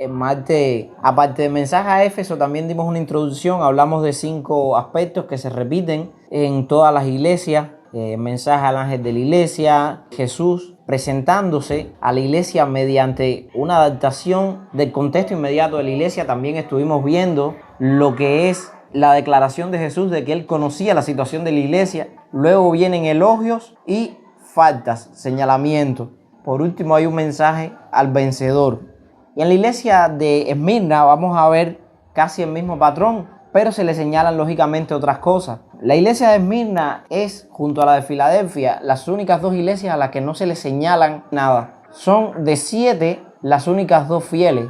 En martes, aparte del mensaje a Éfeso, también dimos una introducción. Hablamos de 5 aspectos que se repiten en todas las iglesias. Mensaje al ángel de la iglesia, Jesús presentándose a la iglesia mediante una adaptación del contexto inmediato de la iglesia. También estuvimos viendo lo que es la declaración de Jesús de que él conocía la situación de la iglesia. Luego vienen elogios y faltas, señalamientos. Por último hay un mensaje al vencedor. Y en la iglesia de Esmirna vamos a ver casi el mismo patrón, pero se le señalan lógicamente otras cosas. La iglesia de Esmirna es, junto a la de Filadelfia, las únicas 2 iglesias a las que no se le señalan nada. Son de 7 las únicas 2 fieles.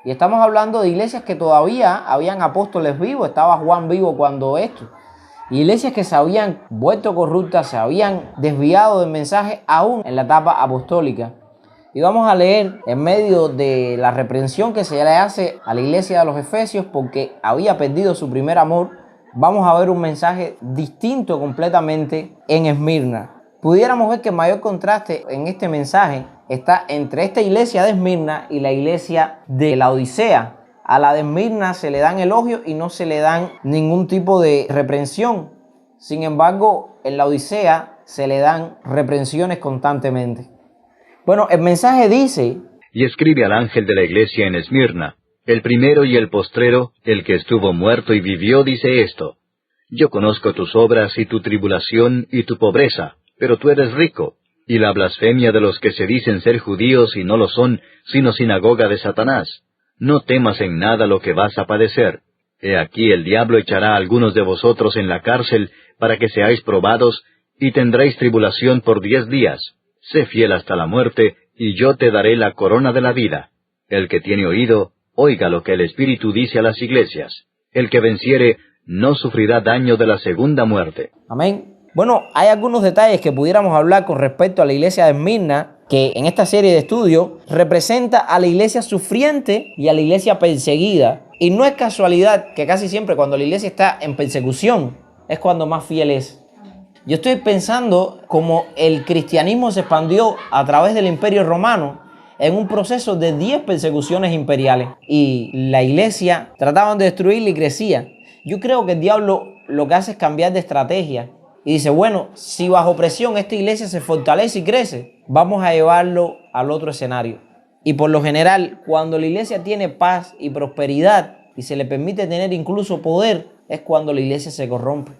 Y estamos hablando de iglesias que todavía habían apóstoles vivos, estaba Juan vivo cuando esto. Iglesias que se habían vuelto corruptas, se habían desviado del mensaje aún en la etapa apostólica. Y vamos a leer en medio de la reprensión que se le hace a la iglesia de los Efesios porque había perdido su primer amor, vamos a ver un mensaje distinto completamente en Esmirna. Pudiéramos ver que el mayor contraste en este mensaje está entre esta iglesia de Esmirna y la iglesia de la Odisea. A la de Esmirna se le dan elogios y no se le dan ningún tipo de reprensión. Sin embargo, en la Odisea se le dan reprensiones constantemente. Bueno, el mensaje dice: Y escribe al ángel de la iglesia en Esmirna, el primero y el postrero, el que estuvo muerto y vivió, dice esto: Yo conozco tus obras y tu tribulación y tu pobreza, pero tú eres rico, y la blasfemia de los que se dicen ser judíos y no lo son, sino sinagoga de Satanás. No temas en nada lo que vas a padecer. He aquí el diablo echará a algunos de vosotros en la cárcel, para que seáis probados, y tendréis tribulación por 10 días. Sé fiel hasta la muerte, y yo te daré la corona de la vida. El que tiene oído, oiga lo que el Espíritu dice a las iglesias. El que venciere, no sufrirá daño de la segunda muerte. Amén. Bueno, hay algunos detalles que pudiéramos hablar con respecto a la iglesia de Esmirna, que en esta serie de estudios representa a la iglesia sufriente y a la iglesia perseguida. Y no es casualidad que casi siempre cuando la iglesia está en persecución, es cuando más fiel es. Yo estoy pensando cómo el cristianismo se expandió a través del Imperio Romano en un proceso de 10 persecuciones imperiales. Y la iglesia trataban de destruirla y crecía. Yo creo que el diablo lo que hace es cambiar de estrategia. Y dice, bueno, si bajo presión esta iglesia se fortalece y crece, vamos a llevarlo al otro escenario. Y por lo general, cuando la iglesia tiene paz y prosperidad y se le permite tener incluso poder, es cuando la iglesia se corrompe.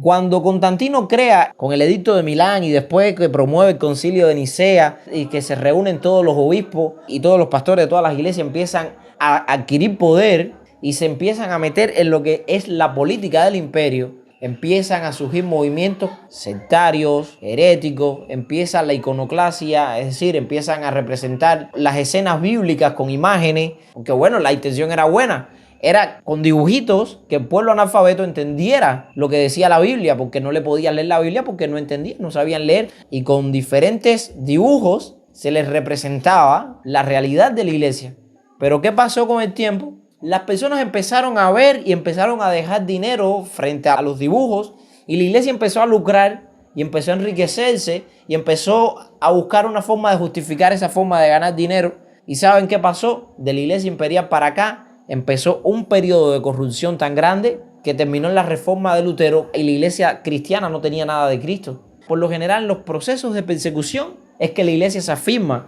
Cuando Constantino crea con el edicto de Milán y después que promueve el concilio de Nicea y que se reúnen todos los obispos y todos los pastores de todas las iglesias empiezan a adquirir poder y se empiezan a meter en lo que es la política del imperio, empiezan a surgir movimientos sectarios, heréticos, empieza la iconoclasia, es decir, empiezan a representar las escenas bíblicas con imágenes, aunque bueno, la intención era buena. Era con dibujitos que el pueblo analfabeto entendiera lo que decía la Biblia, porque no le podían leer la Biblia porque no entendían, no sabían leer. Y con diferentes dibujos se les representaba la realidad de la iglesia. Pero ¿qué pasó con el tiempo? Las personas empezaron a ver y empezaron a dejar dinero frente a los dibujos y la iglesia empezó a lucrar y empezó a enriquecerse y empezó a buscar una forma de justificar esa forma de ganar dinero. ¿Y saben qué pasó? De la iglesia imperial para acá empezó un periodo de corrupción tan grande que terminó en la reforma de Lutero y la iglesia cristiana no tenía nada de Cristo. Por lo general, en los procesos de persecución es que la iglesia se afirma.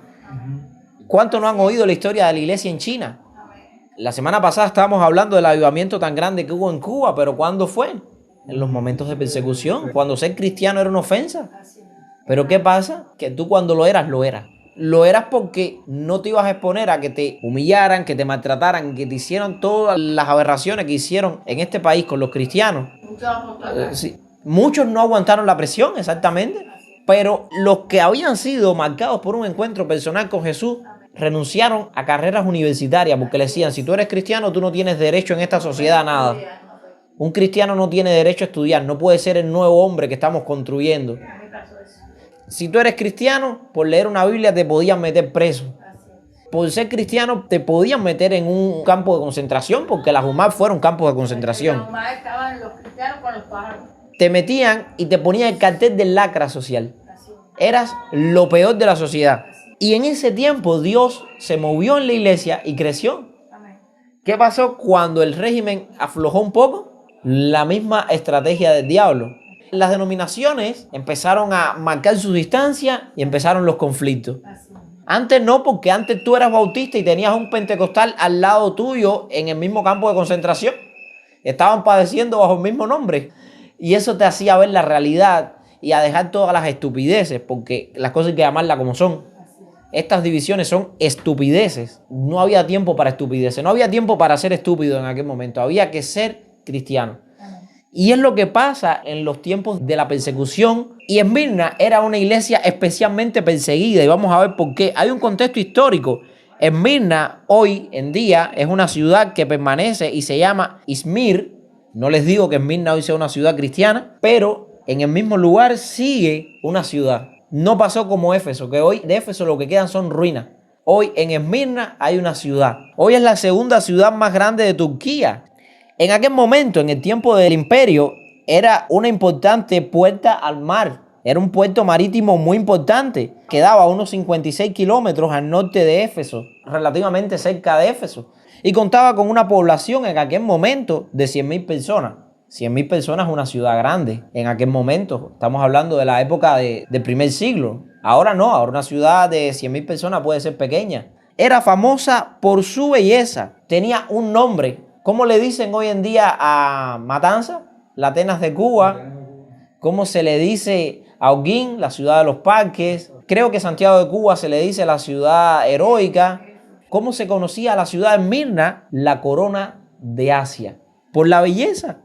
¿Cuántos no han oído la historia de la iglesia en China? La semana pasada estábamos hablando del avivamiento tan grande que hubo en Cuba, pero ¿cuándo fue? En los momentos de persecución, cuando ser cristiano era una ofensa. Pero ¿qué pasa? Que tú cuando lo eras, lo eras. Lo eras porque no te ibas a exponer a que te humillaran, que te maltrataran, que te hicieran todas las aberraciones que hicieron en este país con los cristianos. Sí. Muchos no aguantaron la presión, exactamente. Pero los que habían sido marcados por un encuentro personal con Jesús renunciaron a carreras universitarias porque le decían, si tú eres cristiano, tú no tienes derecho en esta sociedad a nada. Un cristiano no tiene derecho a estudiar, no puede ser el nuevo hombre que estamos construyendo. Si tú eres cristiano, por leer una Biblia te podían meter preso. Por ser cristiano te podían meter en un campo de concentración, porque las UMAR fueron campos de concentración. Las UMAR estaban los cristianos con los pájaros. Te metían y te ponían el cartel del lacra social. Eras lo peor de la sociedad. Y en ese tiempo Dios se movió en la iglesia y creció. ¿Qué pasó cuando el régimen aflojó un poco? La misma estrategia del diablo. Las denominaciones empezaron a marcar su distancia y empezaron los conflictos. Antes no, porque antes tú eras bautista y tenías un pentecostal al lado tuyo en el mismo campo de concentración. Estaban padeciendo bajo el mismo nombre. Y eso te hacía ver la realidad y a dejar todas las estupideces, porque las cosas hay que llamarlas como son. Estas divisiones son estupideces. No había tiempo para estupideces. No había tiempo para ser estúpido en aquel momento. Había que ser cristiano. Y es lo que pasa en los tiempos de la persecución. Y Esmirna era una iglesia especialmente perseguida. Y vamos a ver por qué. Hay un contexto histórico. Esmirna hoy en día es una ciudad que permanece y se llama Izmir. No les digo que Esmirna hoy sea una ciudad cristiana, pero en el mismo lugar sigue una ciudad. No pasó como Éfeso, que hoy de Éfeso lo que quedan son ruinas. Hoy en Esmirna hay una ciudad. Hoy es la segunda ciudad más grande de Turquía. En aquel momento, en el tiempo del imperio, era una importante puerta al mar. Era un puerto marítimo muy importante. Quedaba a unos 56 kilómetros al norte de Éfeso, relativamente cerca de Éfeso. Y contaba con una población en aquel momento de 100.000 personas. 100.000 personas es una ciudad grande en aquel momento. Estamos hablando de la época del primer siglo. Ahora no, ahora una ciudad de 100.000 personas puede ser pequeña. Era famosa por su belleza. Tenía un nombre. ¿Cómo le dicen hoy en día a Matanzas, la Atenas de Cuba? ¿Cómo se le dice a Holguín, la ciudad de los parques? Creo que Santiago de Cuba se le dice la ciudad heroica. ¿Cómo se conocía a la ciudad de Esmirna? La corona de Asia. Por la belleza.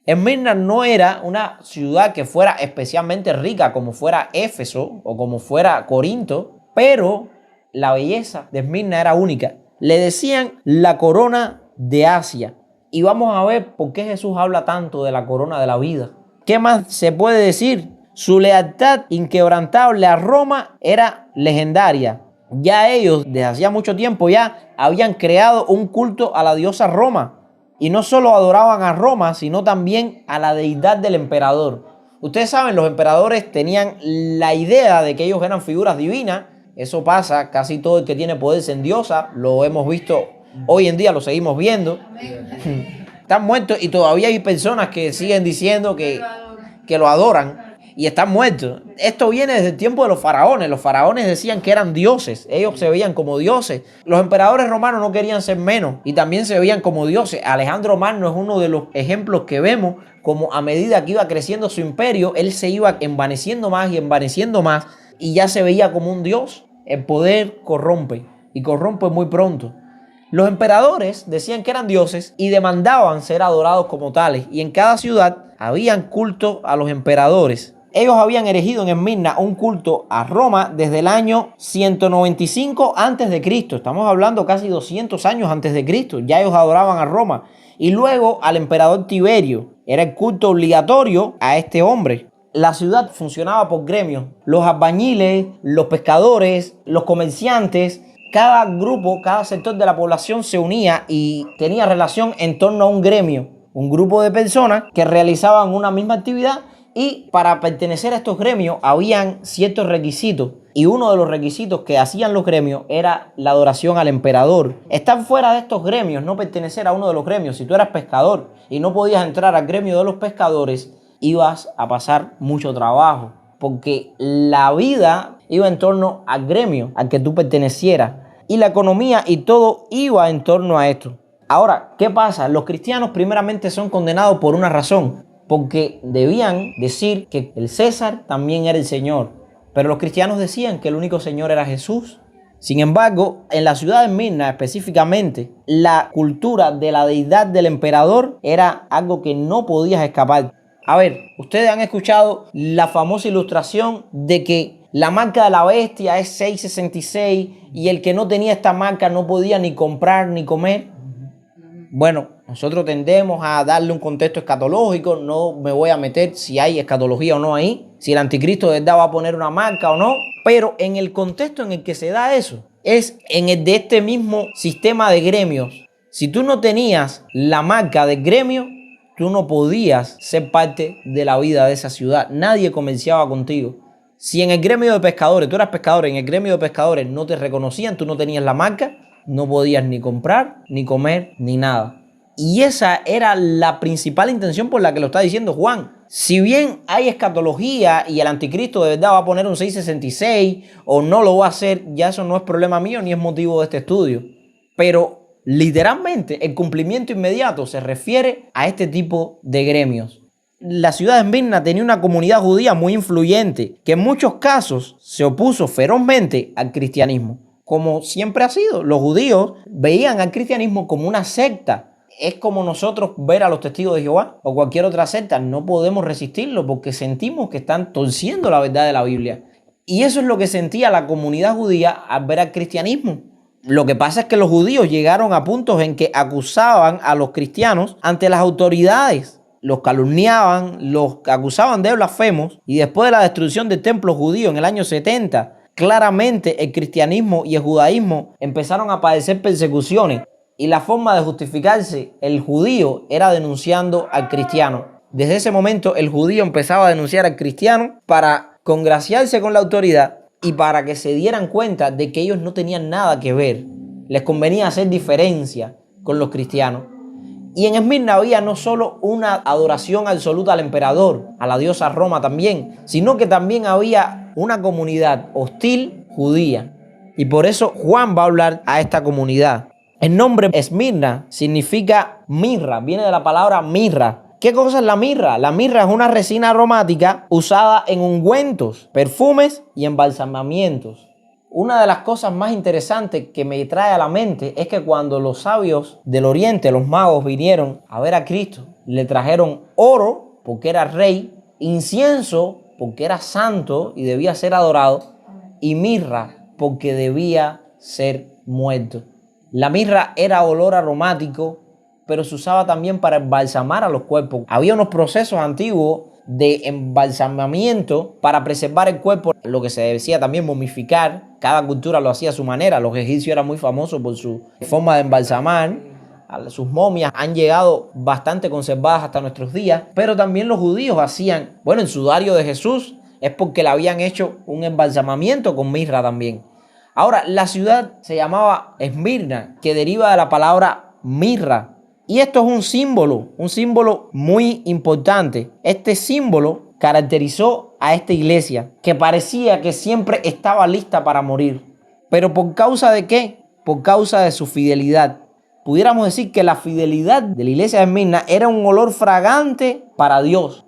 Esmirna no era una ciudad que fuera especialmente rica como fuera Éfeso o como fuera Corinto, pero la belleza de Esmirna era única. Le decían la corona de Asia. Y vamos a ver por qué Jesús habla tanto de la corona de la vida. ¿Qué más se puede decir? Su lealtad inquebrantable a Roma era legendaria. Ya ellos, desde hacía mucho tiempo ya, habían creado un culto a la diosa Roma. Y no solo adoraban a Roma, sino también a la deidad del emperador. Ustedes saben, los emperadores tenían la idea de que ellos eran figuras divinas. Eso pasa, casi todo el que tiene poder se endiosa. Lo hemos visto hoy en día, lo seguimos viendo. Están muertos y todavía hay personas que siguen diciendo que lo adoran. Y están muertos. Esto viene desde el tiempo de los faraones. Los faraones decían que eran dioses. Ellos se veían como dioses. Los emperadores romanos no querían ser menos y también se veían como dioses. Alejandro Magno es uno de los ejemplos que vemos como a medida que iba creciendo su imperio, él se iba envaneciendo más y envaneciendo más y ya se veía como un dios. El poder corrompe y corrompe muy pronto. Los emperadores decían que eran dioses y demandaban ser adorados como tales. Y en cada ciudad habían culto a los emperadores. Ellos habían erigido en Esmirna un culto a Roma desde el año 195 a.C. Estamos hablando casi 200 años antes de Cristo. Ya ellos adoraban a Roma. Y luego al emperador Tiberio. Era el culto obligatorio a este hombre. La ciudad funcionaba por gremios. Los albañiles, los pescadores, los comerciantes. Cada grupo, cada sector de la población se unía y tenía relación en torno a un gremio. Un grupo de personas que realizaban una misma actividad. Y para pertenecer a estos gremios habían ciertos requisitos. Y uno de los requisitos que hacían los gremios era la adoración al emperador. Estar fuera de estos gremios, no pertenecer a uno de los gremios. Si tú eras pescador y no podías entrar al gremio de los pescadores, ibas a pasar mucho trabajo. Porque la vida iba en torno al gremio al que tú pertenecieras. Y la economía y todo iba en torno a esto. Ahora, ¿qué pasa? Los cristianos primeramente son condenados por una razón. Porque debían decir que el César también era el Señor. Pero los cristianos decían que el único Señor era Jesús. Sin embargo, en la ciudad de Esmirna específicamente, la cultura de la deidad del emperador era algo que no podías escapar. A ver, ustedes han escuchado la famosa ilustración de que la marca de la bestia es 666 y el que no tenía esta marca no podía ni comprar ni comer. Bueno, nosotros tendemos a darle un contexto escatológico. No me voy a meter si hay escatología o no ahí, si el anticristo de verdad va a poner una marca o no. Pero en el contexto en el que se da eso, es en el de este mismo sistema de gremios. Si tú no tenías la marca del gremio, tú no podías ser parte de la vida de esa ciudad. Nadie comerciaba contigo. Si en el gremio de pescadores, tú eras pescador, en el gremio de pescadores no te reconocían, tú no tenías la marca, no podías ni comprar, ni comer, ni nada. Y esa era la principal intención por la que lo está diciendo Juan. Si bien hay escatología y el anticristo de verdad va a poner un 666 o no lo va a hacer, ya eso no es problema mío ni es motivo de este estudio. Pero literalmente el cumplimiento inmediato se refiere a este tipo de gremios. La ciudad de Esmirna tenía una comunidad judía muy influyente que en muchos casos se opuso ferozmente al cristianismo. Como siempre ha sido, los judíos veían al cristianismo como una secta. Es como nosotros ver a los testigos de Jehová o cualquier otra secta. No podemos resistirlo porque sentimos que están torciendo la verdad de la Biblia. Y eso es lo que sentía la comunidad judía al ver al cristianismo. Lo que pasa es que los judíos llegaron a puntos en que acusaban a los cristianos ante las autoridades. Los calumniaban, los acusaban de blasfemos. Y después de la destrucción del templo judío en el año 70, claramente el cristianismo y el judaísmo empezaron a padecer persecuciones. Y la forma de justificarse el judío era denunciando al cristiano. Desde ese momento el judío empezaba a denunciar al cristiano para congraciarse con la autoridad y para que se dieran cuenta de que ellos no tenían nada que ver. Les convenía hacer diferencia con los cristianos. Y en Esmirna había no solo una adoración absoluta al emperador, a la diosa Roma también, sino que también había una comunidad hostil judía. Y por eso Juan va a hablar a esta comunidad. El nombre Esmirna significa mirra, viene de la palabra mirra. ¿Qué cosa es la mirra? La mirra es una resina aromática usada en ungüentos, perfumes y embalsamamientos. Una de las cosas más interesantes que me trae a la mente es que cuando los sabios del oriente, los magos, vinieron a ver a Cristo, le trajeron oro porque era rey, incienso porque era santo y debía ser adorado, y mirra porque debía ser muerto. La mirra era olor aromático, pero se usaba también para embalsamar a los cuerpos. Había unos procesos antiguos de embalsamamiento para preservar el cuerpo, lo que se decía también momificar. Cada cultura lo hacía a su manera. Los egipcios eran muy famosos por su forma de embalsamar. Sus momias han llegado bastante conservadas hasta nuestros días, pero también los judíos hacían, el sudario de Jesús es porque le habían hecho un embalsamamiento con mirra también. Ahora, la ciudad se llamaba Esmirna, que deriva de la palabra mirra. Y esto es un símbolo muy importante. Este símbolo caracterizó a esta iglesia, que parecía que siempre estaba lista para morir. ¿Pero por causa de qué? Por causa de su fidelidad. Pudiéramos decir que la fidelidad de la iglesia de Esmirna era un olor fragante para Dios.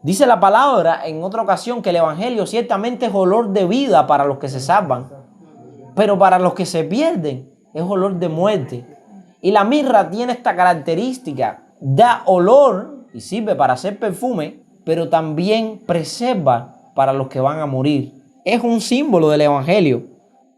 Dice la palabra en otra ocasión que el evangelio ciertamente es olor de vida para los que se salvan, pero para los que se pierden es olor de muerte. Y la mirra tiene esta característica, da olor y sirve para hacer perfume, pero también preserva para los que van a morir. Es un símbolo del evangelio.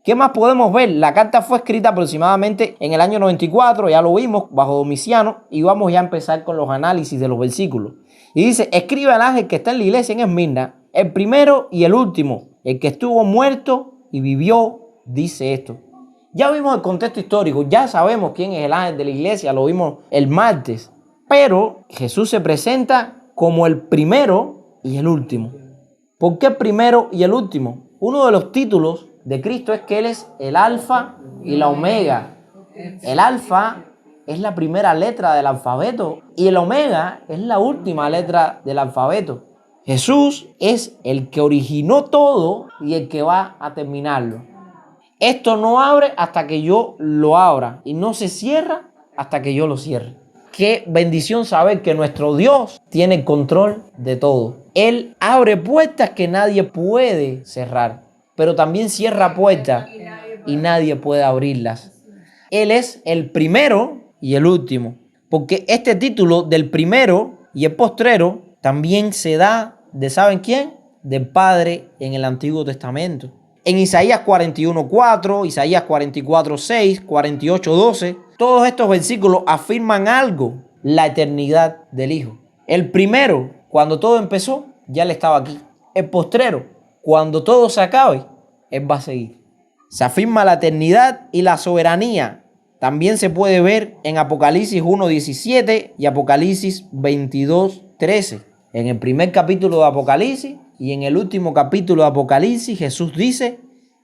¿Qué más podemos ver? La carta fue escrita aproximadamente en el año 94, ya lo vimos, bajo Domiciano, y vamos ya a empezar con los análisis de los versículos. Y dice: escribe al ángel que está en la iglesia en Esmirna, el primero y el último, el que estuvo muerto y vivió, dice esto. Ya vimos el contexto histórico, ya sabemos quién es el ángel de la iglesia, lo vimos el martes, pero Jesús se presenta como el primero y el último. ¿Por qué el primero y el último? Uno de los títulos de Cristo es que Él es el alfa y la omega. El alfa es la primera letra del alfabeto y el omega es la última letra del alfabeto. Jesús es el que originó todo y el que va a terminarlo. Esto no abre hasta que yo lo abra y no se cierra hasta que yo lo cierre. Qué bendición saber que nuestro Dios tiene el control de todo. Él abre puertas que nadie puede cerrar, pero también cierra puertas y nadie puede abrirlas. Él es el primero y el último, porque este título del primero y el postrero también se da de ¿saben quién? Del Padre en el Antiguo Testamento. En Isaías 41:4, Isaías 44:6, 48:12, todos estos versículos afirman algo, la eternidad del Hijo. El primero, cuando todo empezó, ya Él estaba aquí. El postrero, cuando todo se acabe, Él va a seguir. Se afirma la eternidad y la soberanía. También se puede ver en Apocalipsis 1:17 y Apocalipsis 22:13. En el primer capítulo de Apocalipsis y en el último capítulo de Apocalipsis, Jesús dice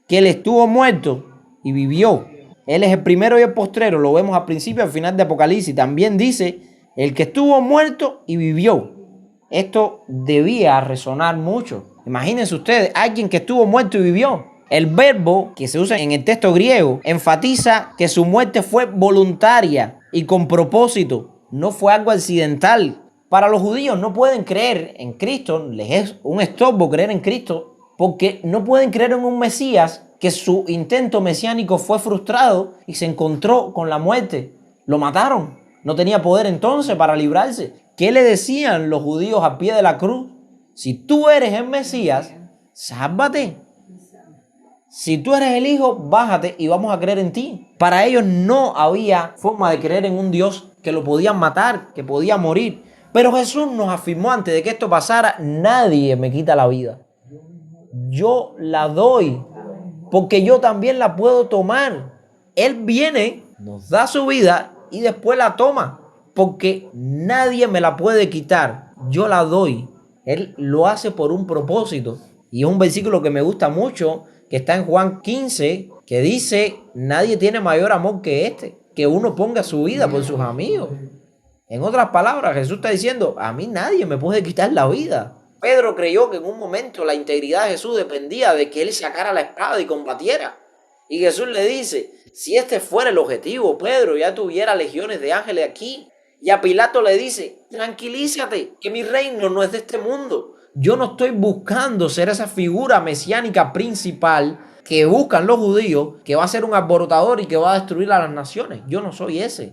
que Él estuvo muerto y vivió. Él es el primero y el postrero. Lo vemos al principio y al final de Apocalipsis. También dice, el que estuvo muerto y vivió. Esto debía resonar mucho. Imagínense ustedes, alguien que estuvo muerto y vivió. El verbo que se usa en el texto griego enfatiza que su muerte fue voluntaria y con propósito. No fue algo accidental. Para los judíos no pueden creer en Cristo. Les es un estorbo creer en Cristo porque no pueden creer en un Mesías que su intento mesiánico fue frustrado y se encontró con la muerte. Lo mataron. No tenía poder entonces para librarse. ¿Qué le decían los judíos al pie de la cruz? Si tú eres el Mesías, sálvate. Si tú eres el Hijo, bájate y vamos a creer en ti. Para ellos no había forma de creer en un Dios que lo podían matar, que podía morir. Pero Jesús nos afirmó antes de que esto pasara, nadie me quita la vida. Yo la doy, porque yo también la puedo tomar. Él viene, nos da su vida y después la toma, porque nadie me la puede quitar. Yo la doy. Él lo hace por un propósito. Y es un versículo que me gusta mucho, que está en Juan 15, que dice, nadie tiene mayor amor que este, que uno ponga su vida por sus amigos. En otras palabras, Jesús está diciendo, a mí nadie me puede quitar la vida. Pedro creyó que en un momento la integridad de Jesús dependía de que él sacara la espada y combatiera. Y Jesús le dice, si este fuera el objetivo, Pedro, ya tuviera legiones de ángeles aquí. Y a Pilato le dice, tranquilízate, que mi reino no es de este mundo. Yo no estoy buscando ser esa figura mesiánica principal que buscan los judíos, que va a ser un alborotador y que va a destruir a las naciones. Yo no soy ese.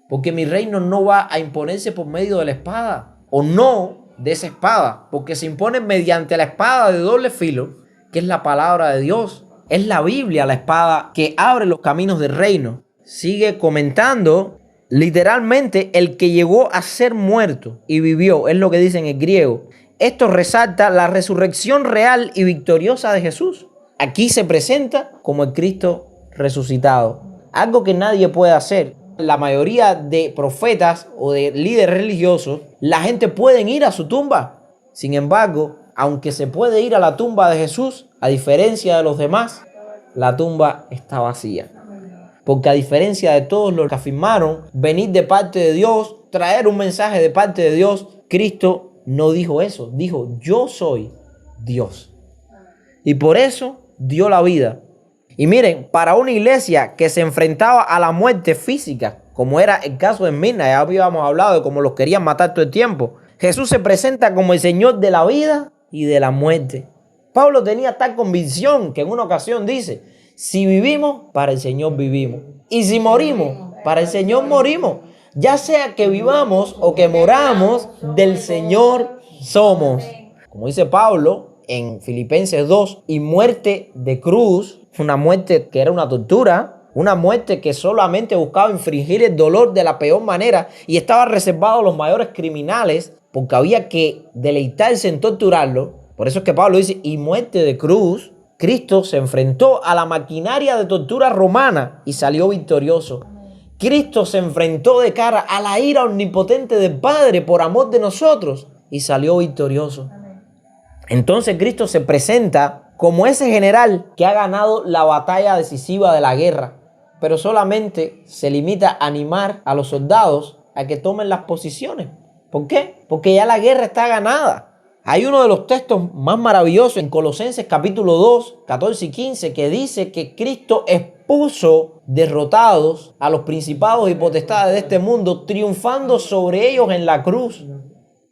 Porque mi reino no va a imponerse por medio de la espada. O no de esa espada. Porque se impone mediante la espada de doble filo, que es la palabra de Dios. Es la Biblia la espada que abre los caminos del reino. Sigue comentando, literalmente, el que llegó a ser muerto y vivió. Es lo que dice en el griego. Esto resalta la resurrección real y victoriosa de Jesús. Aquí se presenta como el Cristo resucitado. Algo que nadie puede hacer. La mayoría de profetas o de líderes religiosos, la gente puede ir a su tumba. Sin embargo, aunque se puede ir a la tumba de Jesús, a diferencia de los demás, la tumba está vacía. Porque a diferencia de todos los que afirmaron venir de parte de Dios, traer un mensaje de parte de Dios, Cristo no dijo eso. Dijo, yo soy Dios. Y por eso dio la vida. Y miren, para una iglesia que se enfrentaba a la muerte física, como era el caso de Esmirna, ya habíamos hablado de cómo los querían matar todo el tiempo, Jesús se presenta como el Señor de la vida y de la muerte. Pablo tenía tal convicción que en una ocasión dice, si vivimos, para el Señor vivimos. Y si morimos, para el Señor morimos. Ya sea que vivamos o que moramos, del Señor somos. Como dice Pablo en Filipenses 2, y muerte de cruz, una muerte que era una tortura, una muerte que solamente buscaba infringir el dolor de la peor manera y estaba reservado a los mayores criminales porque había que deleitarse en torturarlo. Por eso es que Pablo dice, y muerte de cruz. Cristo se enfrentó a la maquinaria de tortura romana y salió victorioso. Cristo se enfrentó de cara a la ira omnipotente del Padre por amor de nosotros y salió victorioso. Entonces Cristo se presenta como ese general que ha ganado la batalla decisiva de la guerra, pero solamente se limita a animar a los soldados a que tomen las posiciones. ¿Por qué? Porque ya la guerra está ganada. Hay uno de los textos más maravillosos en Colosenses capítulo 2, 14 y 15, que dice que Cristo expuso derrotados a los principados y potestades de este mundo, triunfando sobre ellos en la cruz.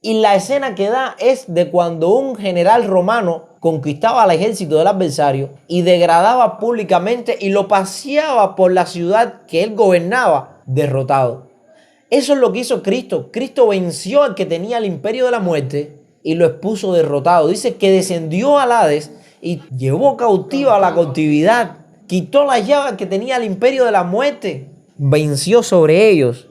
Y la escena que da es de cuando un general romano conquistaba al ejército del adversario y degradaba públicamente y lo paseaba por la ciudad que él gobernaba derrotado. Eso es lo que hizo Cristo. Cristo venció al que tenía el imperio de la muerte y lo expuso derrotado. Dice que descendió al Hades y llevó cautiva a la cautividad. Quitó las llaves que tenía el imperio de la muerte. Venció sobre ellos.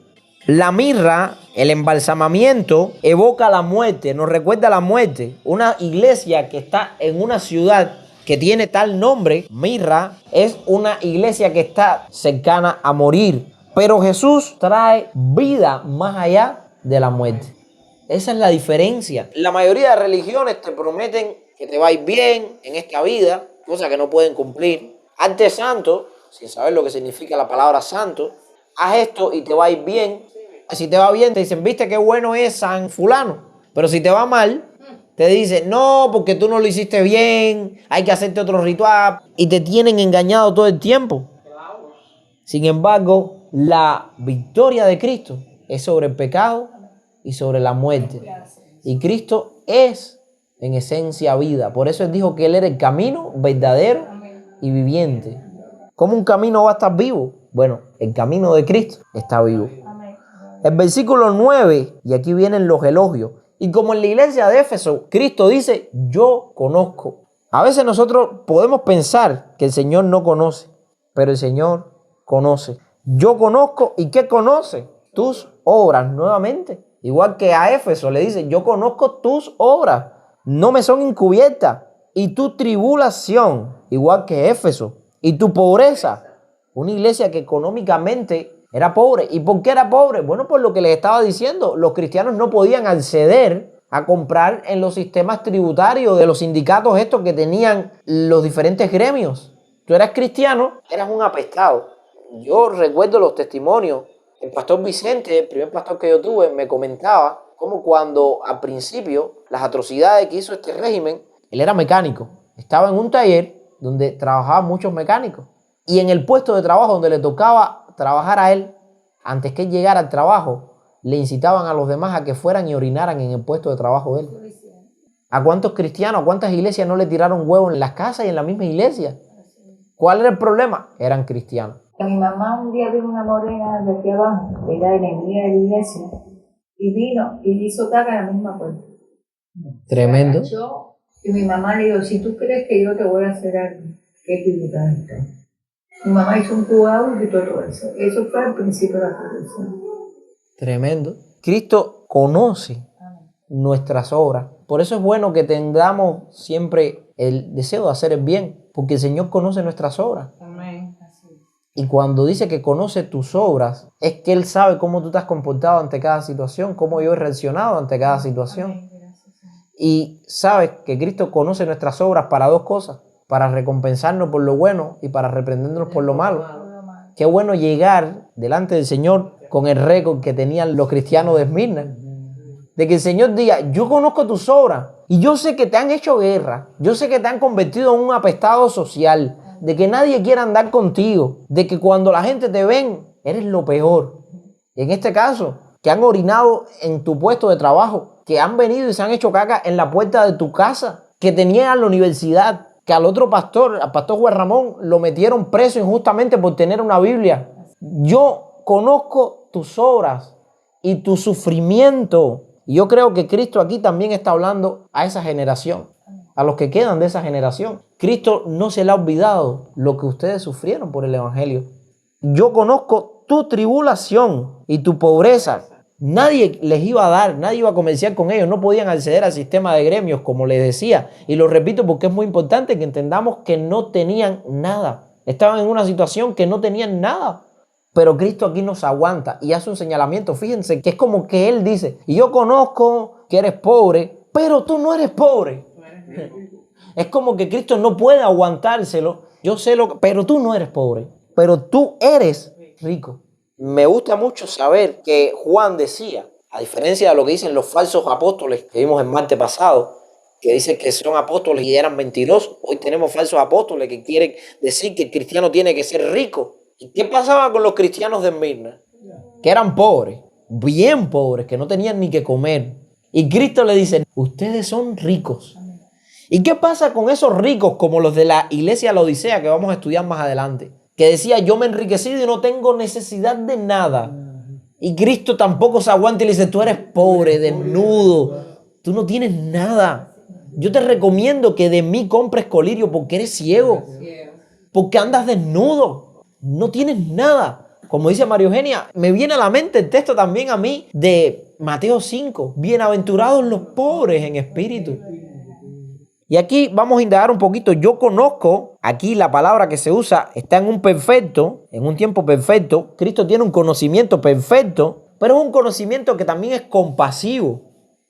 La mirra, el embalsamamiento, evoca la muerte, nos recuerda la muerte. Una iglesia que está en una ciudad que tiene tal nombre, mirra, es una iglesia que está cercana a morir. Pero Jesús trae vida más allá de la muerte. Esa es la diferencia. La mayoría de religiones te prometen que te va a ir bien en esta vida, cosa que no pueden cumplir. Arte santo, sin saber lo que significa la palabra santo. Haz esto y te va a ir bien. Si te va bien, te dicen, viste qué bueno es San fulano. Pero si te va mal, te dicen, no, porque tú no lo hiciste bien, hay que hacerte otro ritual. Y te tienen engañado todo el tiempo. Sin embargo, la victoria de Cristo es sobre el pecado y sobre la muerte. Y Cristo es, en esencia, vida. Por eso Él dijo que Él era el camino verdadero y viviente. ¿Cómo un camino va a estar vivo? Bueno, el camino de Cristo está vivo. El versículo 9, y aquí vienen los elogios. Y como en la iglesia de Éfeso, Cristo dice, yo conozco. A veces nosotros podemos pensar que el Señor no conoce, pero el Señor conoce. Yo conozco, ¿y qué conoce? Tus obras, nuevamente. Igual que a Éfeso le dice, yo conozco tus obras, no me son encubiertas. Y tu tribulación, igual que Éfeso, y tu pobreza. Una iglesia que económicamente era pobre. ¿Y por qué era pobre? Bueno, por lo que les estaba diciendo, los cristianos no podían acceder a comprar en los sistemas tributarios de los sindicatos estos que tenían los diferentes gremios. Tú eras cristiano, eras un apestado. Yo recuerdo los testimonios. El pastor Vicente, el primer pastor que yo tuve, me comentaba cómo cuando al principio las atrocidades que hizo este régimen, él era mecánico. Estaba en un taller donde trabajaban muchos mecánicos. Y en el puesto de trabajo donde le tocaba trabajar a él, antes que él llegara al trabajo, le incitaban a los demás a que fueran y orinaran en el puesto de trabajo de él. ¿A cuántos cristianos, a cuántas iglesias no le tiraron huevos en las casas y en la misma iglesia? ¿Cuál era el problema? Eran cristianos. Mi mamá un día vino una morena de aquí abajo, que era enemiga de la iglesia, y vino y hizo caca en la misma puerta. Tremendo. Y mi mamá le dijo, si tú crees que yo te voy a hacer algo, ¿qué equivocada estás? Mi mamá hizo un cubado y quitó todo eso. Eso fue al principio de la corrupción. Tremendo. Cristo conoce nuestras obras. Por eso es bueno que tengamos siempre el deseo de hacer el bien, porque el Señor conoce nuestras obras. Amén. Y cuando dice que conoce tus obras, es que Él sabe cómo tú te has comportado ante cada situación, cómo yo he reaccionado ante cada situación. Y sabes que Cristo conoce nuestras obras para dos cosas: para recompensarnos por lo bueno y para reprendernos por lo malo. Qué bueno llegar delante del Señor con el récord que tenían los cristianos de Esmirna. De que el Señor diga, yo conozco tus obras y yo sé que te han hecho guerra, yo sé que te han convertido en un apestado social, de que nadie quiere andar contigo, de que cuando la gente te ven, eres lo peor. Y en este caso, que han orinado en tu puesto de trabajo, que han venido y se han hecho caca en la puerta de tu casa, que te niegan la universidad, que al otro pastor, al pastor Juan Ramón, lo metieron preso injustamente por tener una Biblia. Yo conozco tus obras y tu sufrimiento. Y yo creo que Cristo aquí también está hablando a esa generación, a los que quedan de esa generación. Cristo no se le ha olvidado lo que ustedes sufrieron por el Evangelio. Yo conozco tu tribulación y tu pobreza. Nadie les iba a dar, nadie iba a comerciar con ellos, no podían acceder al sistema de gremios, como les decía. Y lo repito porque es muy importante que entendamos que no tenían nada. Estaban en una situación que no tenían nada. Pero Cristo aquí nos aguanta y hace un señalamiento. Fíjense que es como que Él dice, y yo conozco que eres pobre, pero tú no eres pobre. Es como que Cristo no puede aguantárselo. Yo sé pero tú no eres pobre, pero tú eres rico. Me gusta mucho saber que Juan decía, a diferencia de lo que dicen los falsos apóstoles que vimos el martes pasado, que dicen que son apóstoles y eran mentirosos. Hoy tenemos falsos apóstoles que quieren decir que el cristiano tiene que ser rico. ¿Y qué pasaba con los cristianos de Esmirna? Que eran pobres, bien pobres, que no tenían ni que comer. Y Cristo le dice, ustedes son ricos. ¿Y qué pasa con esos ricos como los de la iglesia de la Odisea que vamos a estudiar más adelante? Que decía, yo me he enriquecido y no tengo necesidad de nada. Y Cristo tampoco se aguanta y le dice, tú eres pobre, desnudo, tú no tienes nada. Yo te recomiendo que de mí compres colirio porque eres ciego, porque andas desnudo. No tienes nada. Como dice María Eugenia, me viene a la mente el texto también a mí de Mateo 5. Bienaventurados los pobres en espíritu. Y aquí vamos a indagar un poquito. Yo conozco, aquí la palabra que se usa está en un perfecto, en un tiempo perfecto. Cristo tiene un conocimiento perfecto, pero es un conocimiento que también es compasivo.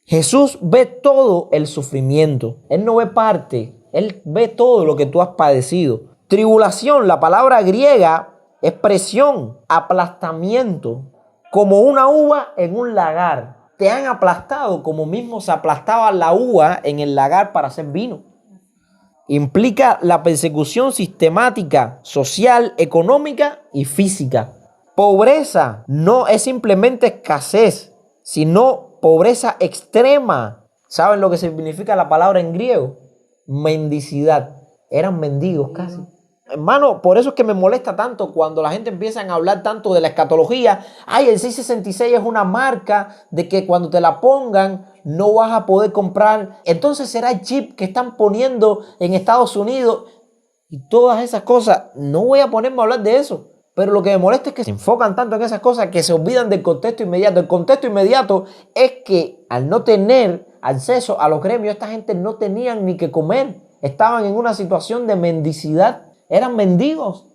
Jesús ve todo el sufrimiento. Él no ve parte. Él ve todo lo que tú has padecido. Tribulación, la palabra griega es presión, aplastamiento, como una uva en un lagar. Te han aplastado como mismo se aplastaba la uva en el lagar para hacer vino. Implica la persecución sistemática, social, económica y física. Pobreza no es simplemente escasez, sino pobreza extrema. ¿Saben lo que significa la palabra en griego? Mendicidad. Eran mendigos casi. Hermano, por eso es que me molesta tanto cuando la gente empieza a hablar tanto de la escatología. Ay, el 666 es una marca de que cuando te la pongan no vas a poder comprar. Entonces será el chip que están poniendo en Estados Unidos y todas esas cosas. No voy a ponerme a hablar de eso. Pero lo que me molesta es que se enfocan tanto en esas cosas que se olvidan del contexto inmediato. El contexto inmediato es que al no tener acceso a los gremios, esta gente no tenían ni que comer. Estaban en una situación de mendicidad. Eran mendigos.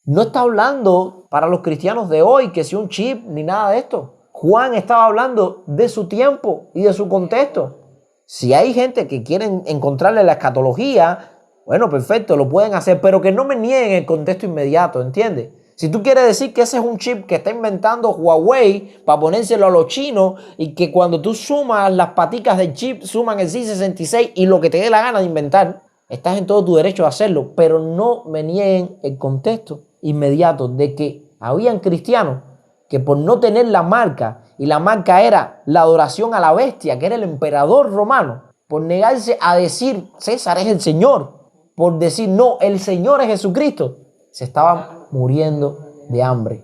No está hablando para los cristianos de hoy que si un chip ni nada de esto. Juan estaba hablando de su tiempo y de su contexto. Si hay gente que quieren encontrarle la escatología, bueno, perfecto, lo pueden hacer, pero que no me nieguen el contexto inmediato, ¿entiendes? Si tú quieres decir que ese es un chip que está inventando Huawei para ponérselo a los chinos y que cuando tú sumas las paticas del chip, suman el 666 y lo que te dé la gana de inventar, estás en todo tu derecho a hacerlo, pero no me nieguen el contexto inmediato de que habían cristianos que por no tener la marca, y la marca era la adoración a la bestia, que era el emperador romano, por negarse a decir César es el Señor, por decir no, el Señor es Jesucristo, se estaban muriendo de hambre.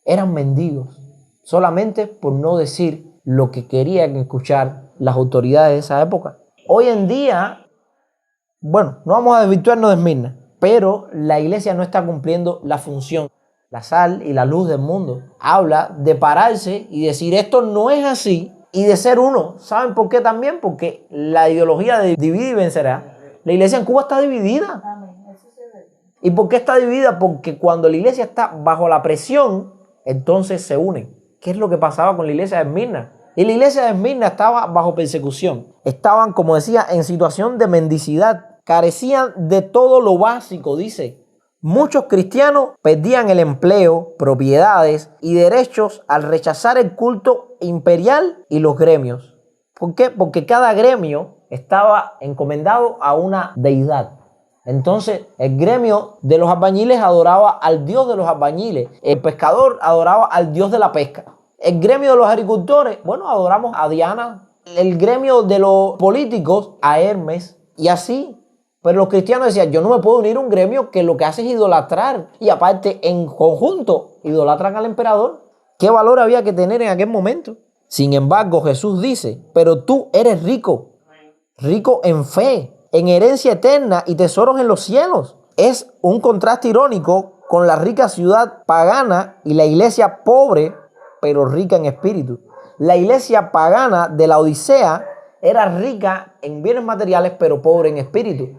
Eran mendigos, solamente por no decir lo que querían escuchar las autoridades de esa época. Hoy en día, bueno, no vamos a desvirtuarnos de Esmirna, pero la iglesia no está cumpliendo la función. La sal y la luz del mundo habla de pararse y decir esto no es así y de ser uno. ¿Saben por qué también? Porque la ideología de divide y vencerá. La iglesia en Cuba está dividida. ¿Y por qué está dividida? Porque cuando la iglesia está bajo la presión, entonces se unen. ¿Qué es lo que pasaba con la iglesia de Esmirna? Y la iglesia de Esmirna estaba bajo persecución. Estaban, como decía, en situación de mendicidad. Carecían de todo lo básico, dice. Muchos cristianos perdían el empleo, propiedades y derechos al rechazar el culto imperial y los gremios. ¿Por qué? Porque cada gremio estaba encomendado a una deidad. Entonces, el gremio de los albañiles adoraba al dios de los albañiles. El pescador adoraba al dios de la pesca. El gremio de los agricultores, bueno, adoramos a Diana. El gremio de los políticos, a Hermes. Y así. Pero los cristianos decían, yo no me puedo unir a un gremio que lo que hace es idolatrar. Y aparte, en conjunto, idolatran al emperador. ¿Qué valor había que tener en aquel momento? Sin embargo, Jesús dice, pero tú eres rico. Rico en fe, en herencia eterna y tesoros en los cielos. Es un contraste irónico con la rica ciudad pagana y la iglesia pobre, pero rica en espíritu. La iglesia pagana de la Odisea era rica en bienes materiales, pero pobre en espíritu.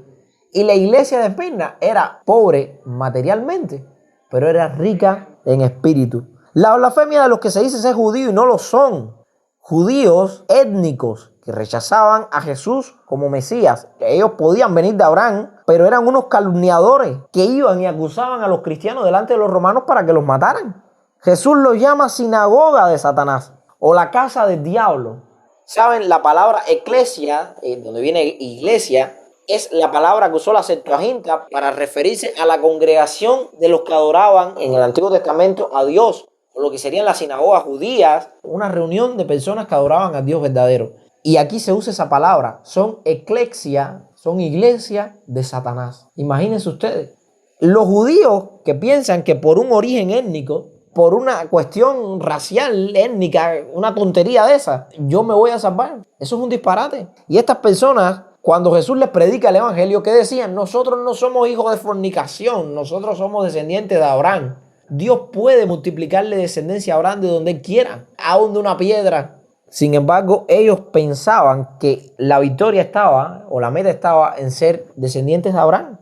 Y la iglesia de Esmirna era pobre materialmente, pero era rica en espíritu. La blasfemia de los que se dicen ser judíos y no lo son. Judíos étnicos que rechazaban a Jesús como Mesías. Ellos podían venir de Abraham, pero eran unos calumniadores que iban y acusaban a los cristianos delante de los romanos para que los mataran. Jesús los llama sinagoga de Satanás o la casa del diablo. ¿Saben? La palabra eclesia, donde viene iglesia, es la palabra que usó la Septuaginta para referirse a la congregación de los que adoraban en el Antiguo Testamento a Dios, o lo que serían las sinagogas judías, una reunión de personas que adoraban a Dios verdadero. Y aquí se usa esa palabra, son eclesia, son iglesia de Satanás. Imagínense ustedes, los judíos que piensan que por un origen étnico, por una cuestión racial, étnica, una tontería de esa, yo me voy a salvar. Eso es un disparate. Y estas personas, cuando Jesús les predica el evangelio, ¿qué decían? Nosotros no somos hijos de fornicación, nosotros somos descendientes de Abraham. Dios puede multiplicarle descendencia a Abraham de donde él quiera, aún de una piedra. Sin embargo, ellos pensaban que la victoria estaba, o la meta estaba en ser descendientes de Abraham.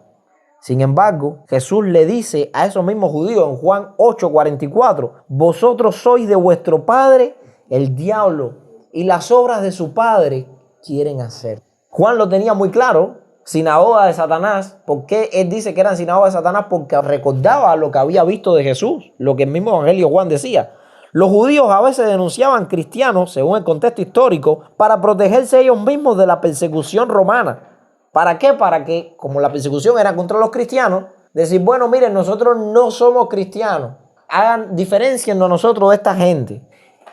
Sin embargo, Jesús le dice a esos mismos judíos en Juan 8:44, vosotros sois de vuestro padre el diablo, y las obras de su padre quieren hacer. Juan lo tenía muy claro. sinagoga de Satanás. ¿Por qué él dice que eran sinagoga de Satanás? Porque recordaba lo que había visto de Jesús, lo que el mismo Evangelio Juan decía. Los judíos a veces denunciaban cristianos, según el contexto histórico, para protegerse ellos mismos de la persecución romana. ¿Para qué? Para que, como la persecución era contra los cristianos, decir, bueno, miren, nosotros no somos cristianos. Hagan diferencia entre nosotros de esta gente.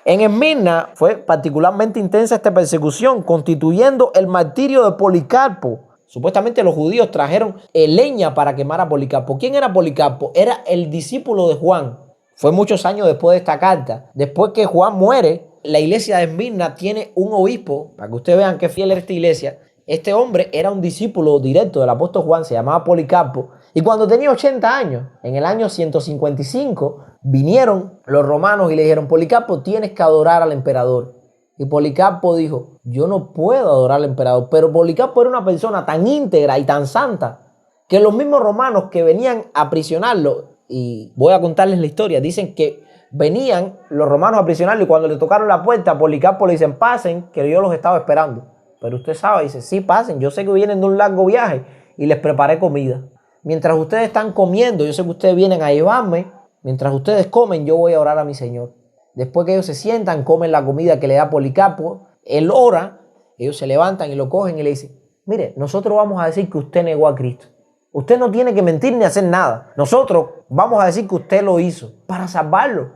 En Esmirna fue particularmente intensa esta persecución, constituyendo el martirio de Policarpo. Supuestamente los judíos trajeron leña para quemar a Policarpo. ¿Quién era Policarpo? Era el discípulo de Juan. Fue muchos años después de esta carta. Después que Juan muere, la iglesia de Esmirna tiene un obispo, para que ustedes vean qué fiel era esta iglesia. Este hombre era un discípulo directo del apóstol Juan, se llamaba Policarpo. Y cuando tenía 80 años, en el año 155, vinieron los romanos y le dijeron, Policarpo, tienes que adorar al emperador. Y Policarpo dijo, yo no puedo adorar al emperador. Pero Policarpo era una persona tan íntegra y tan santa que los mismos romanos que venían a aprisionarlo, y voy a contarles la historia, dicen que venían los romanos a aprisionarlo y cuando le tocaron la puerta a Policarpo le dicen, pasen, que yo los estaba esperando. Pero usted sabe, dice, sí, pasen, yo sé que vienen de un largo viaje y les preparé comida. Mientras ustedes están comiendo, yo sé que ustedes vienen a llevarme, mientras ustedes comen, yo voy a orar a mi Señor. Después que ellos se sientan, comen la comida que le da Policarpo, él ora, ellos se levantan y lo cogen y le dicen, mire, nosotros vamos a decir que usted negó a Cristo. Usted no tiene que mentir ni hacer nada. Nosotros vamos a decir que usted lo hizo para salvarlo.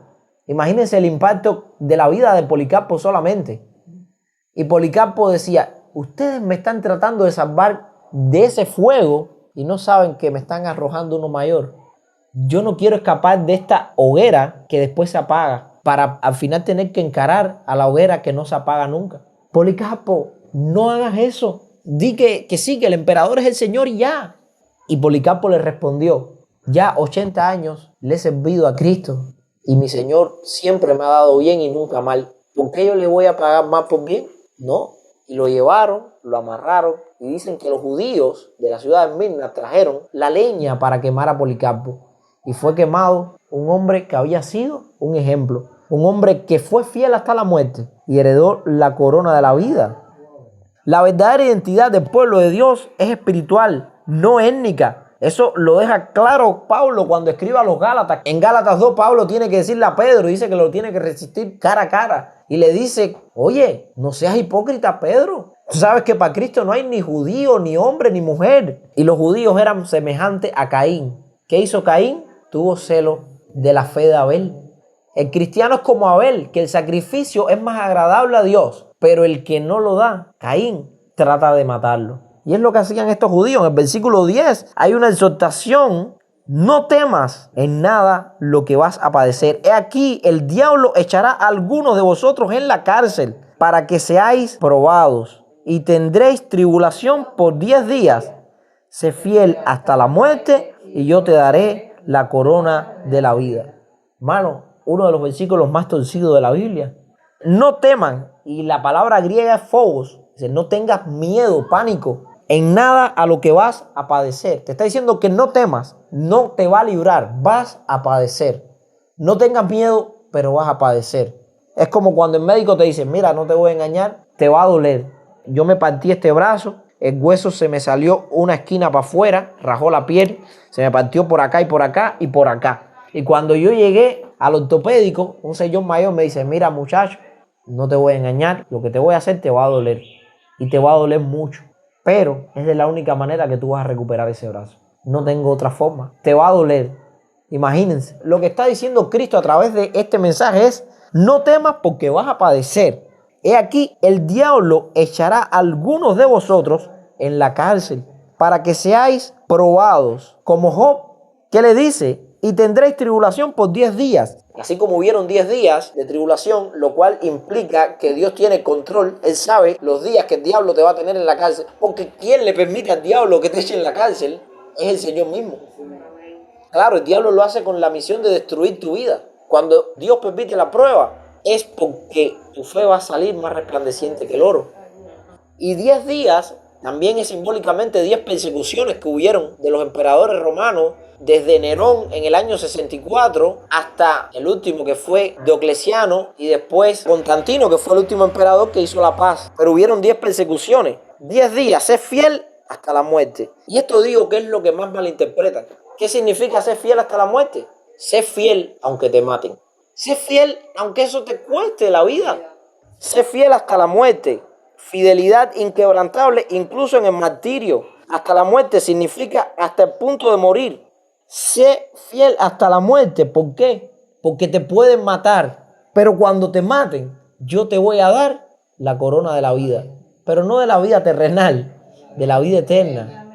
Imagínense el impacto de la vida de Policarpo solamente. Y Policarpo decía, ustedes me están tratando de salvar de ese fuego y no saben que me están arrojando uno mayor. Yo no quiero escapar de esta hoguera que después se apaga para al final tener que encarar a la hoguera que no se apaga nunca. Policarpo, no hagas eso. Di que sí, que el emperador es el Señor y ya. Y Policarpo le respondió, ya 80 años le he servido a Cristo y mi Señor siempre me ha dado bien y nunca mal. ¿Por qué yo le voy a pagar más por bien? No. Y lo llevaron, lo amarraron y dicen que los judíos de la ciudad de Esmirna trajeron la leña para quemar a Policarpo. Y fue quemado un hombre que había sido un ejemplo, un hombre que fue fiel hasta la muerte y heredó la corona de la vida. La verdadera identidad del pueblo de Dios es espiritual, no étnica. Eso lo deja claro Pablo cuando escribe a los Gálatas. En Gálatas 2, Pablo tiene que decirle a Pedro, dice que lo tiene que resistir cara a cara. Y le dice, oye, no seas hipócrita, Pedro. Tú sabes que para Cristo no hay ni judío, ni hombre, ni mujer. Y los judíos eran semejantes a Caín. ¿Qué hizo Caín? Tuvo celo de la fe de Abel. El cristiano es como Abel, que el sacrificio es más agradable a Dios. Pero el que no lo da, Caín, trata de matarlo. Y es lo que hacían estos judíos. En el versículo 10 hay una exhortación. No temas en nada lo que vas a padecer. He aquí, el diablo echará a algunos de vosotros en la cárcel para que seáis probados y tendréis tribulación por 10 días. Sé fiel hasta la muerte y yo te daré la corona de la vida. Hermano, uno de los versículos más torcidos de la Biblia. No teman, y la palabra griega es phobos. Dice, no tengas miedo, pánico, en nada a lo que vas a padecer. Te está diciendo que no temas, no te va a librar, vas a padecer. No tengas miedo, pero vas a padecer. Es como cuando el médico te dice, mira, no te voy a engañar, te va a doler. Yo me partí este brazo, el hueso se me salió una esquina para afuera, rajó la piel, se me partió por acá y por acá y por acá. Y cuando yo llegué al ortopédico, un señor mayor me dice, mira muchacho, no te voy a engañar, lo que te voy a hacer te va a doler. Y te va a doler mucho. Pero es de la única manera que tú vas a recuperar ese brazo. No tengo otra forma. Te va a doler. Imagínense. Lo que está diciendo Cristo a través de este mensaje es, no temas porque vas a padecer. He aquí, el diablo echará a algunos de vosotros en la cárcel para que seáis probados. Como Job, ¿qué le dice? Y tendréis tribulación por 10 días. Así como hubieron 10 días de tribulación, lo cual implica que Dios tiene control. Él sabe los días que el diablo te va a tener en la cárcel. Porque quien le permite al diablo que te eche en la cárcel es el Señor mismo. Claro, el diablo lo hace con la misión de destruir tu vida. Cuando Dios permite la prueba, es porque tu fe va a salir más resplandeciente que el oro. Y 10 días también es simbólicamente 10 persecuciones que hubieron de los emperadores romanos, desde Nerón en el año 64 hasta el último que fue Diocleciano y después Constantino, que fue el último emperador que hizo la paz. Pero hubieron 10 persecuciones. 10 días, sé fiel hasta la muerte. Y esto digo que es lo que más malinterpretan. ¿Qué significa ser fiel hasta la muerte? Ser fiel aunque te maten. Ser fiel aunque eso te cueste la vida. Ser fiel hasta la muerte. Fidelidad inquebrantable incluso en el martirio. Hasta la muerte significa hasta el punto de morir. Sé fiel hasta la muerte. ¿Por qué? Porque te pueden matar. Pero cuando te maten, yo te voy a dar la corona de la vida. Pero no de la vida terrenal, de la vida eterna.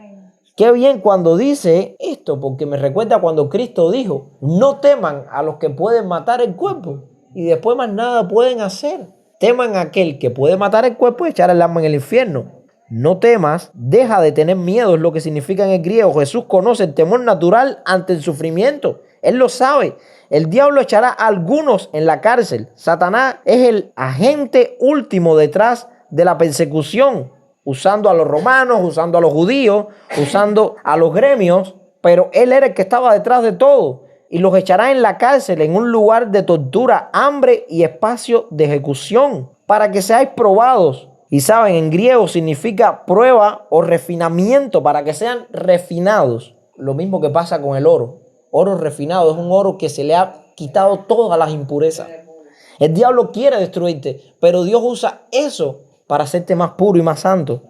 Qué bien cuando dice esto, porque me recuerda cuando Cristo dijo, no teman a los que pueden matar el cuerpo y después más nada pueden hacer. Teman a aquel que puede matar el cuerpo y echar el alma en el infierno. No temas, deja de tener miedo, es lo que significa en el griego. Jesús conoce el temor natural ante el sufrimiento. Él lo sabe. El diablo echará a algunos en la cárcel. Satanás es el agente último detrás de la persecución, usando a los romanos, usando a los judíos, usando a los gremios, pero él era el que estaba detrás de todo y los echará en la cárcel, en un lugar de tortura, hambre y espacio de ejecución, para que seáis probados. Y saben, en griego significa prueba o refinamiento, para que sean refinados. Lo mismo que pasa con el oro. Oro refinado es un oro que se le ha quitado todas las impurezas. El diablo quiere destruirte, pero Dios usa eso para hacerte más puro y más santo.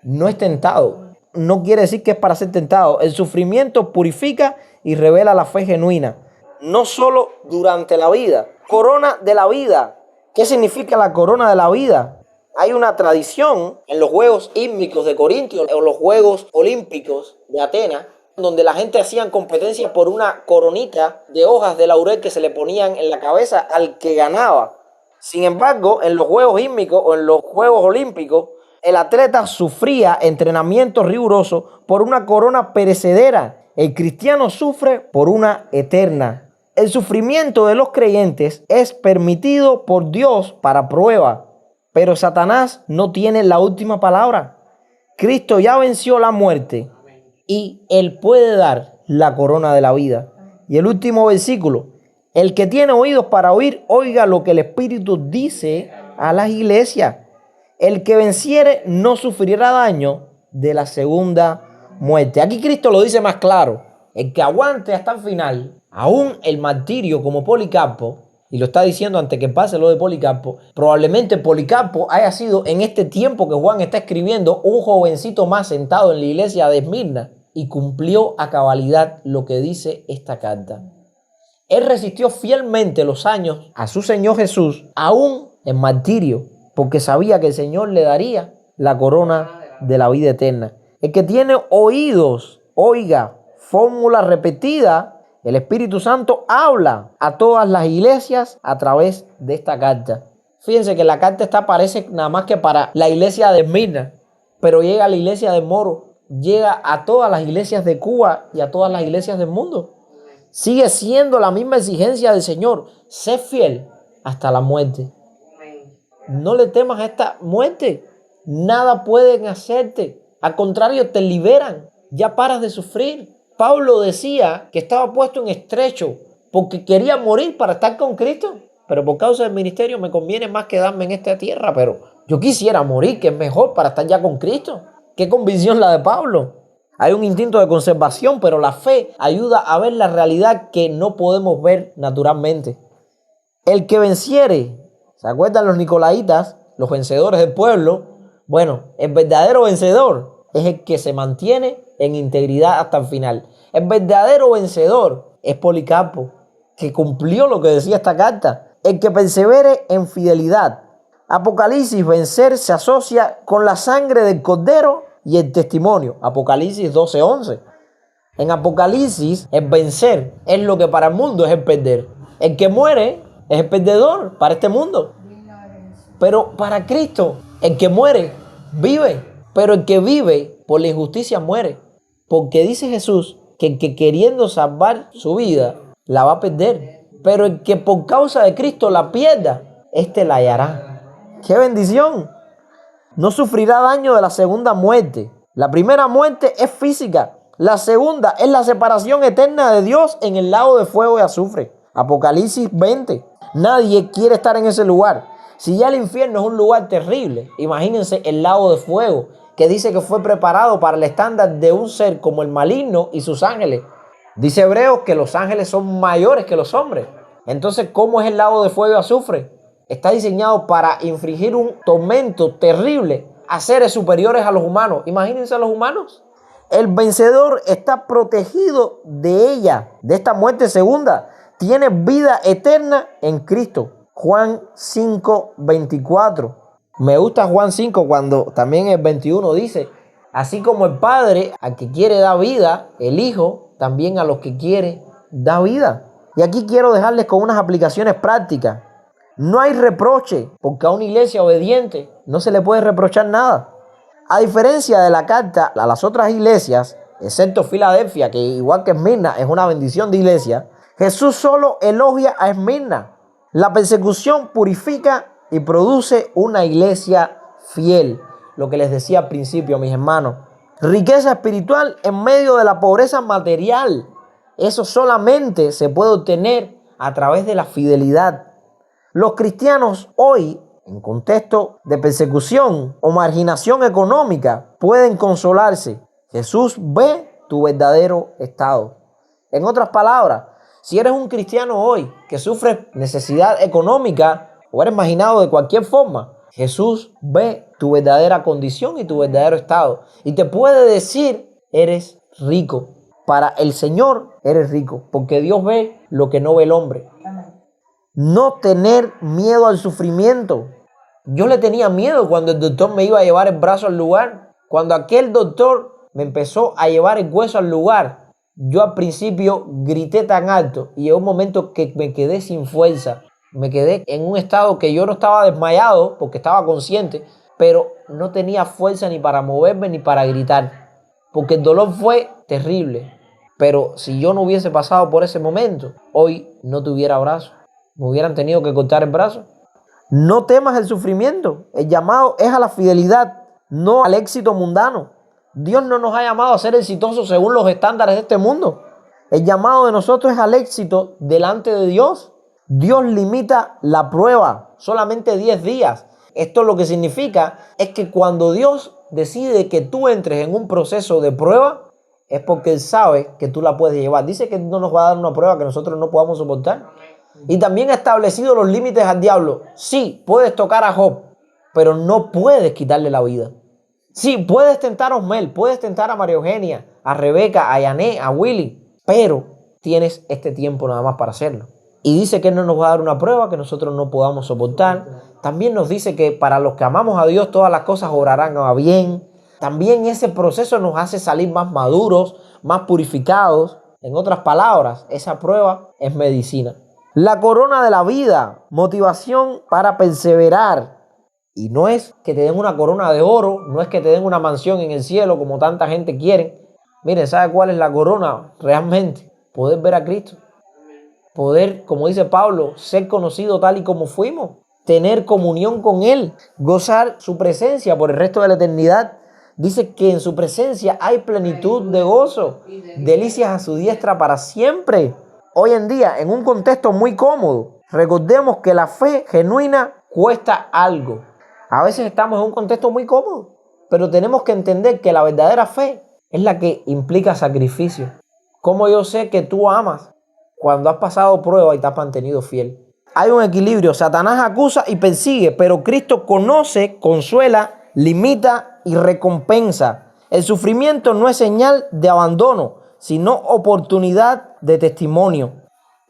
No es tentado. No quiere decir que es para ser tentado. El sufrimiento purifica y revela la fe genuina. No solo durante la vida. Corona de la vida. ¿Qué significa la corona de la vida? Hay una tradición en los Juegos Hídmicos de Corintio o los Juegos Olímpicos de Atenas, donde la gente hacía competencia por una coronita de hojas de laurel que se le ponían en la cabeza al que ganaba. Sin embargo, en los Juegos Hídmicos o en los Juegos Olímpicos, el atleta sufría entrenamiento riguroso por una corona perecedera. El cristiano sufre por una eterna. El sufrimiento de los creyentes es permitido por Dios para prueba, pero Satanás no tiene la última palabra. Cristo ya venció la muerte y Él puede dar la corona de la vida. Y el último versículo: el que tiene oídos para oír, oiga lo que el Espíritu dice a las iglesias. El que venciere no sufrirá daño de la segunda muerte. Aquí Cristo lo dice más claro. El que aguante hasta el final, aún el martirio como Policarpo, y lo está diciendo antes que pase lo de Policarpo, probablemente Policarpo haya sido en este tiempo que Juan está escribiendo un jovencito más sentado en la iglesia de Esmirna y cumplió a cabalidad lo que dice esta carta. Él resistió fielmente los años a su Señor Jesús, aún en martirio, porque sabía que el Señor le daría la corona de la vida eterna. El que tiene oídos, oiga, fórmula repetida. El Espíritu Santo habla a todas las iglesias a través de esta carta. Fíjense que la carta parece nada más que para la iglesia de Esmirna, pero llega a la iglesia de Moro, llega a todas las iglesias de Cuba y a todas las iglesias del mundo. Sigue siendo la misma exigencia del Señor. Sé fiel hasta la muerte. No le temas a esta muerte. Nada pueden hacerte. Al contrario, te liberan. Ya paras de sufrir. Pablo decía que estaba puesto en estrecho porque quería morir para estar con Cristo. Pero por causa del ministerio me conviene más quedarme en esta tierra. Pero yo quisiera morir, que es mejor para estar ya con Cristo. Qué convicción la de Pablo. Hay un instinto de conservación, pero la fe ayuda a ver la realidad que no podemos ver naturalmente. El que venciere, ¿se acuerdan los nicolaitas, los vencedores del pueblo? Bueno, el verdadero vencedor es el que se mantiene en integridad hasta el final. El verdadero vencedor es Policarpo, que cumplió lo que decía esta carta. El que persevere en fidelidad. Apocalipsis, vencer se asocia con la sangre del Cordero y el testimonio. Apocalipsis 12:11. En Apocalipsis, el vencer es lo que para el mundo es el perder. El que muere es el perdedor para este mundo. Pero para Cristo, el que muere, vive. Pero el que vive por la injusticia muere. Porque dice Jesús que el que queriendo salvar su vida, la va a perder. Pero el que por causa de Cristo la pierda, este la hallará. ¡Qué bendición! No sufrirá daño de la segunda muerte. La primera muerte es física. La segunda es la separación eterna de Dios en el lago de fuego y azufre. Apocalipsis 20. Nadie quiere estar en ese lugar. Si ya el infierno es un lugar terrible, imagínense el lago de fuego, que dice que fue preparado para el estándar de un ser como el maligno y sus ángeles. Dice Hebreos que los ángeles son mayores que los hombres. Entonces, ¿cómo es el lago de fuego y azufre? Está diseñado para infligir un tormento terrible a seres superiores a los humanos. Imagínense a los humanos. El vencedor está protegido de ella, de esta muerte segunda. Tiene vida eterna en Cristo. Juan 5:24. Me gusta Juan 5 cuando también el 21 dice, así como el Padre al que quiere da vida, el Hijo también a los que quiere da vida. Y aquí quiero dejarles con unas aplicaciones prácticas. No hay reproche, porque a una iglesia obediente no se le puede reprochar nada. A diferencia de la carta a las otras iglesias, excepto Filadelfia, que igual que Esmirna es una bendición de iglesia, Jesús solo elogia a Esmirna. La persecución purifica y produce una iglesia fiel. Lo que les decía al principio, mis hermanos. Riqueza espiritual en medio de la pobreza material. Eso solamente se puede obtener a través de la fidelidad. Los cristianos hoy, en contexto de persecución o marginación económica, pueden consolarse. Jesús ve tu verdadero estado. En otras palabras, si eres un cristiano hoy que sufre necesidad económica o eres marginado de cualquier forma, Jesús ve tu verdadera condición y tu verdadero estado. Y te puede decir, eres rico. Para el Señor eres rico, porque Dios ve lo que no ve el hombre. No tener miedo al sufrimiento. Yo le tenía miedo cuando el doctor me iba a llevar el brazo al lugar. Cuando aquel doctor me empezó a llevar el hueso al lugar, yo al principio grité tan alto y llegó un momento que me quedé sin fuerza. Me quedé en un estado que yo no estaba desmayado porque estaba consciente, pero no tenía fuerza ni para moverme ni para gritar, porque el dolor fue terrible. Pero si yo no hubiese pasado por ese momento, hoy no tuviera brazo. Me hubieran tenido que cortar el brazo. No temas el sufrimiento. El llamado es a la fidelidad, no al éxito mundano. Dios no nos ha llamado a ser exitosos según los estándares de este mundo. El llamado de nosotros es al éxito delante de Dios. Dios limita la prueba, solamente 10 días. Esto lo que significa es que cuando Dios decide que tú entres en un proceso de prueba, es porque Él sabe que tú la puedes llevar. Dice que no nos va a dar una prueba que nosotros no podamos soportar. Y también ha establecido los límites al diablo. Sí, puedes tocar a Job, pero no puedes quitarle la vida. Sí, puedes tentar a Osmel, puedes tentar a María Eugenia, a Rebeca, a Yané, a Willy, pero tienes este tiempo nada más para hacerlo. Y dice que Él no nos va a dar una prueba que nosotros no podamos soportar. También nos dice que para los que amamos a Dios todas las cosas obrarán a bien. También ese proceso nos hace salir más maduros, más purificados. En otras palabras, esa prueba es medicina. La corona de la vida, motivación para perseverar. Y no es que te den una corona de oro, no es que te den una mansión en el cielo como tanta gente quiere. Miren, ¿sabe cuál es la corona realmente? Poder ver a Cristo. Poder, como dice Pablo, ser conocido tal y como fuimos. Tener comunión con Él. Gozar su presencia por el resto de la eternidad. Dice que en su presencia hay plenitud de gozo. Delicias a su diestra para siempre. Hoy en día, en un contexto muy cómodo, recordemos que la fe genuina cuesta algo. A veces estamos en un contexto muy cómodo, pero tenemos que entender que la verdadera fe es la que implica sacrificio. ¿Cómo yo sé que tú amas? Cuando has pasado prueba y te has mantenido fiel. Hay un equilibrio. Satanás acusa y persigue, pero Cristo conoce, consuela, limita y recompensa. El sufrimiento no es señal de abandono, sino oportunidad de testimonio.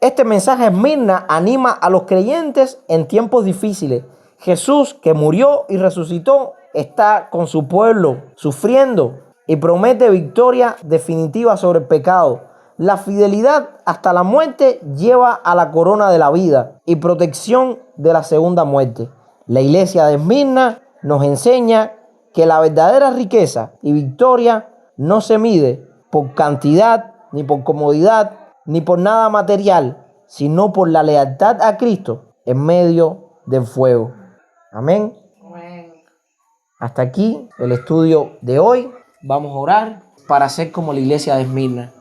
Este mensaje Esmirna anima a los creyentes en tiempos difíciles. Jesús, que murió y resucitó, está con su pueblo sufriendo y promete victoria definitiva sobre el pecado. La fidelidad hasta la muerte lleva a la corona de la vida y protección de la segunda muerte. La iglesia de Esmirna nos enseña que la verdadera riqueza y victoria no se mide por cantidad, ni por comodidad, ni por nada material, sino por la lealtad a Cristo en medio del fuego. Amén. Hasta aquí el estudio de hoy. Vamos a orar para ser como la iglesia de Esmirna.